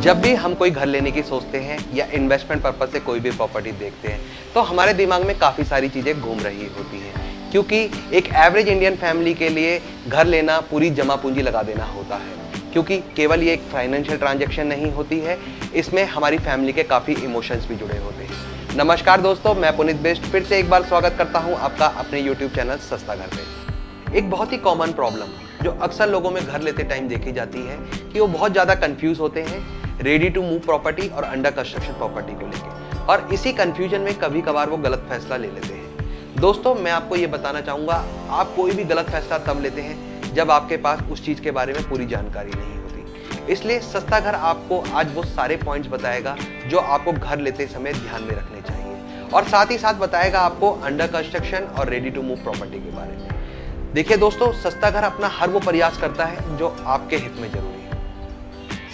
जब भी हम कोई घर लेने की सोचते हैं या इन्वेस्टमेंट पर्पस से कोई भी प्रॉपर्टी देखते हैं तो हमारे दिमाग में काफ़ी सारी चीज़ें घूम रही होती हैं, क्योंकि एक एवरेज इंडियन फैमिली के लिए घर लेना पूरी जमा पूंजी लगा देना होता है, क्योंकि केवल ये एक फाइनेंशियल ट्रांजैक्शन नहीं होती है, इसमें हमारी फैमिली के काफ़ी इमोशंस भी जुड़े होते हैं। नमस्कार दोस्तों, मैं पुनीत बेस्ट फिर से एक बार स्वागत करता हूँ आपका अपने यूट्यूब चैनल सस्ता घर पे। एक बहुत ही कॉमन प्रॉब्लम जो अक्सर लोगों में घर लेते टाइम देखी जाती है कि वो बहुत ज़्यादा कंफ्यूज होते हैं रेडी टू मूव प्रॉपर्टी और अंडर कंस्ट्रक्शन प्रॉपर्टी को लेके, और इसी कंफ्यूजन में कभी कभार वो गलत फैसला ले लेते हैं। दोस्तों, मैं आपको ये बताना चाहूँगा, आप कोई भी गलत फैसला तब लेते हैं जब आपके पास उस चीज़ के बारे में पूरी जानकारी नहीं होती। इसलिए सस्ता घर आपको आज वो सारे पॉइंट्स बताएगा जो आपको घर लेते समय ध्यान में रखने चाहिए, और साथ ही साथ बताएगा आपको अंडर कंस्ट्रक्शन और रेडी टू मूव प्रॉपर्टी के बारे में। देखिए दोस्तों, सस्ता घर अपना हर वो प्रयास करता है जो आपके हित में जरूरी है।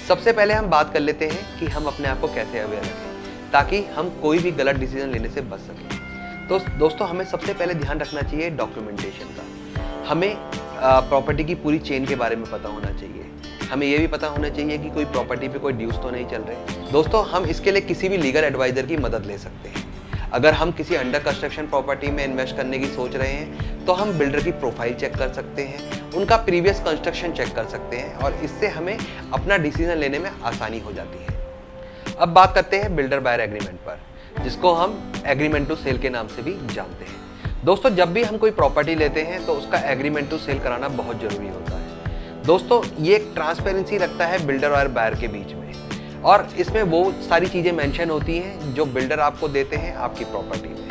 सबसे पहले हम बात कर लेते हैं कि हम अपने आप को कैसे अवेयर रखें ताकि हम कोई भी गलत डिसीजन लेने से बच सकें। तो दोस्तों, हमें सबसे पहले ध्यान रखना चाहिए डॉक्यूमेंटेशन का। हमें प्रॉपर्टी की पूरी चेन के बारे में पता होना चाहिए। हमें ये भी पता होना चाहिए कि कोई प्रॉपर्टी पे कोई ड्यूज तो नहीं चल रहे। दोस्तों, हम इसके लिए किसी भी लीगल एडवाइजर की मदद ले सकते हैं। अगर हम किसी अंडर कंस्ट्रक्शन प्रॉपर्टी में इन्वेस्ट करने की सोच रहे हैं तो हम बिल्डर की प्रोफाइल चेक कर सकते हैं, उनका प्रीवियस कंस्ट्रक्शन चेक कर सकते हैं, और इससे हमें अपना डिसीजन लेने में आसानी हो जाती है। अब बात करते हैं बिल्डर बायर एग्रीमेंट पर, जिसको हम एग्रीमेंट टू सेल के नाम से भी जानते हैं। दोस्तों, जब भी हम कोई प्रॉपर्टी लेते हैं तो उसका एग्रीमेंट टू सेल कराना बहुत जरूरी होता है। दोस्तों, ये एक ट्रांसपेरेंसी रखता है बिल्डर और बायर के बीच में, और इसमें वो सारी चीज़ें मेंशन होती हैं जो बिल्डर आपको देते हैं आपकी प्रॉपर्टी में।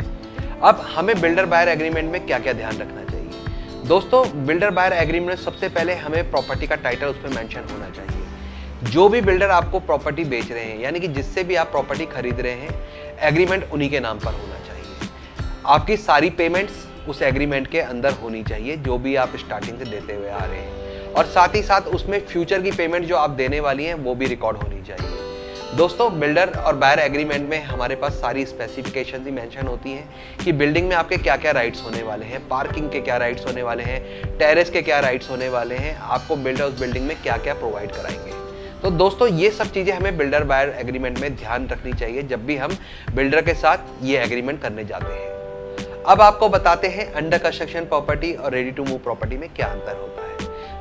अब हमें बिल्डर बायर एग्रीमेंट में क्या क्या ध्यान रखना चाहिए? दोस्तों, बिल्डर बायर एग्रीमेंट में सबसे पहले हमें प्रॉपर्टी का टाइटल उस पर मेंशन होना चाहिए। जो भी बिल्डर आपको प्रॉपर्टी बेच रहे हैं, यानी कि जिससे भी आप प्रॉपर्टी खरीद रहे हैं, एग्रीमेंट उन्हीं के नाम पर होना चाहिए। आपकी सारी पेमेंट्स उस एग्रीमेंट के अंदर होनी चाहिए जो भी आप स्टार्टिंग से देते हुए आ रहे हैं, और साथ ही साथ उसमें फ्यूचर की पेमेंट जो आप देने वाली हैं वो भी रिकॉर्ड होनी चाहिए। दोस्तों, बिल्डर और बायर एग्रीमेंट में हमारे पास सारी स्पेसिफिकेशन ही मेंशन होती हैं कि बिल्डिंग में आपके क्या क्या राइट्स होने वाले हैं, पार्किंग के क्या राइट्स होने वाले हैं, टेरेस के क्या राइट्स होने वाले हैं, आपको बिल्डर उस बिल्डिंग में क्या क्या प्रोवाइड कराएंगे। तो दोस्तों, ये सब चीज़ें हमें बिल्डर बायर एग्रीमेंट में ध्यान रखनी चाहिए जब भी हम बिल्डर के साथ ये एग्रीमेंट करने जाते हैं। अब आपको बताते हैं अंडर कंस्ट्रक्शन प्रॉपर्टी और रेडी टू मूव प्रॉपर्टी में क्या अंतर होता है।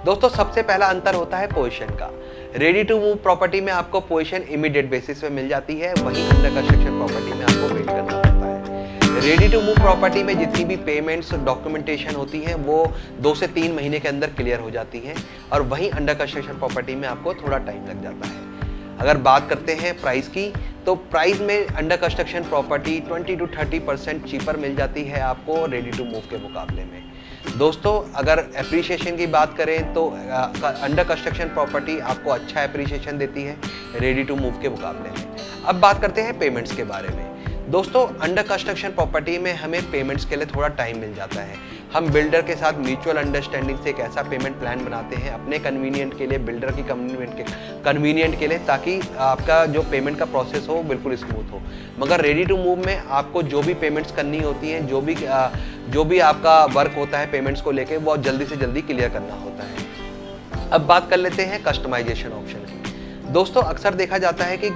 दोस्तों, सबसे पहला अंतर होता है पोजीशन का। रेडी टू मूव प्रॉपर्टी में आपको पोजीशन इमीडिएट बेसिस पे मिल जाती है, वहीं अंडर कंस्ट्रक्शन प्रॉपर्टी में आपको वेट करना पड़ता है। रेडी टू मूव प्रॉपर्टी में जितनी भी पेमेंट्स डॉक्यूमेंटेशन होती है वो 2 से 3 महीने के अंदर क्लियर हो जाती है, और वहीं अंडर कंस्ट्रक्शन प्रॉपर्टी में आपको थोड़ा टाइम लग जाता है। अगर बात करते हैं प्राइस की, तो प्राइस में under construction property 20 to 30% cheaper मिल जाती है आपको रेडी टू मूव के मुकाबले में। दोस्तों, अगर एप्रिसिएशन की बात करें तो अंडर कंस्ट्रक्शन प्रॉपर्टी आपको अच्छा एप्रिसिएशन देती है रेडी टू मूव के मुकाबले में। अब बात करते हैं पेमेंट्स के बारे में। दोस्तों, अंडर कंस्ट्रक्शन प्रॉपर्टी में हमें पेमेंट्स के लिए थोड़ा टाइम मिल जाता है। हम बिल्डर के साथ म्यूचुअल अंडरस्टैंडिंग से एक ऐसा पेमेंट प्लान बनाते हैं अपने कन्वीनियंट के लिए, बिल्डर की कन्वीनियंट के लिए, ताकि आपका जो पेमेंट का प्रोसेस हो बिल्कुल स्मूथ हो। मगर रेडी टू मूव में आपको जो भी पेमेंट्स करनी होती हैं, जो भी आपका वर्क होता है पेमेंट्स को लेके, वो जल्दी से जल्दी क्लियर करना होता है। अब बात कर लेते हैं कस्टमाइजेशन ऑप्शन की। दोस्तों, अक्सर देखा जाता है कि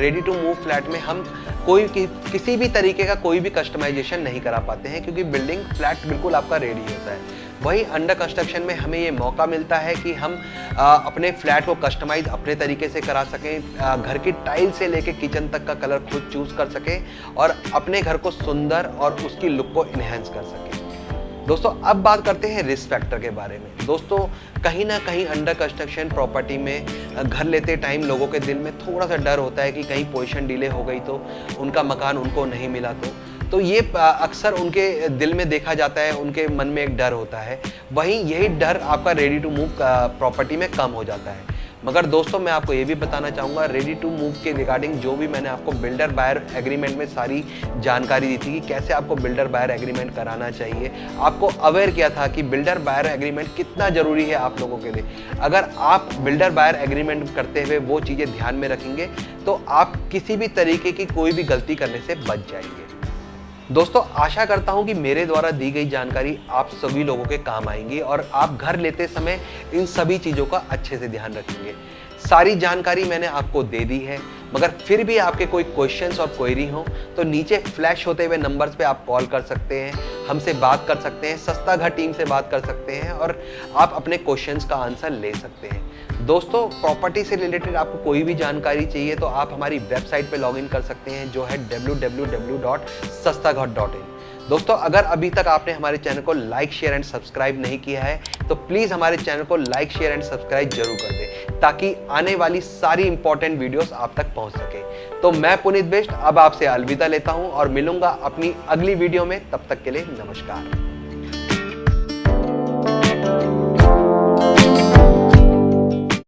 रेडी टू मूव फ्लैट में हम किसी भी तरीके का कोई भी कस्टमाइजेशन नहीं करा पाते हैं, क्योंकि बिल्डिंग फ्लैट बिल्कुल आपका रेडी होता है। वहीं अंडर कंस्ट्रक्शन में हमें ये मौका मिलता है कि हम अपने फ्लैट को कस्टमाइज अपने तरीके से करा सकें, घर की टाइल से लेके किचन तक का कलर खुद चूज कर सकें और अपने घर को सुंदर और उसकी लुक को इन्हेंस कर सकें। दोस्तों, अब बात करते हैं रिस्क फैक्टर के बारे में। दोस्तों, कहीं ना कहीं अंडर कंस्ट्रक्शन प्रॉपर्टी में घर लेते टाइम लोगों के दिल में थोड़ा सा डर होता है कि कहीं पोजीशन डिले हो गई तो, उनका मकान उनको नहीं मिला तो ये अक्सर उनके दिल में देखा जाता है, उनके मन में एक डर होता है। वहीं यही डर आपका रेडी टू मूव प्रॉपर्टी में कम हो जाता है। मगर दोस्तों, मैं आपको ये भी बताना चाहूँगा, रेडी टू मूव के रिगार्डिंग जो भी मैंने आपको बिल्डर बायर एग्रीमेंट में सारी जानकारी दी थी कि कैसे आपको बिल्डर बायर एग्रीमेंट कराना चाहिए, आपको अवेयर किया था कि बिल्डर बायर एग्रीमेंट कितना ज़रूरी है आप लोगों के लिए। अगर आप बिल्डर बायर एग्रीमेंट करते हुए वो चीज़ें ध्यान में रखेंगे तो आप किसी भी तरीके की कोई भी गलती करने से बच जाएंगे। दोस्तों, आशा करता हूं कि मेरे द्वारा दी गई जानकारी आप सभी लोगों के काम आएंगी और आप घर लेते समय इन सभी चीज़ों का अच्छे से ध्यान रखेंगे। सारी जानकारी मैंने आपको दे दी है, मगर फिर भी आपके कोई क्वेश्चंस और क्वेरी हो तो नीचे फ्लैश होते हुए नंबर्स पे आप कॉल कर सकते हैं, हमसे बात कर सकते हैं, सस्ता घर टीम से बात कर सकते हैं और आप अपने क्वेश्चंस का आंसर ले सकते हैं। दोस्तों, प्रॉपर्टी से रिलेटेड आपको कोई भी जानकारी चाहिए तो आप हमारी वेबसाइट पे लॉगिन कर सकते हैं जो है www.sastaghar.in। दोस्तों, अगर अभी तक आपने हमारे चैनल को लाइक, शेयर एंड सब्सक्राइब नहीं किया है तो प्लीज़ हमारे चैनल को लाइक, शेयर एंड सब्सक्राइब जरूर कर दें ताकि आने वाली सारी इंपॉर्टेंट वीडियोस आप तक पहुंच सके। तो मैं पुनीत बिष्ट अब आपसे अलविदा लेता हूं और मिलूंगा अपनी अगली वीडियो में। तब तक के लिए नमस्कार।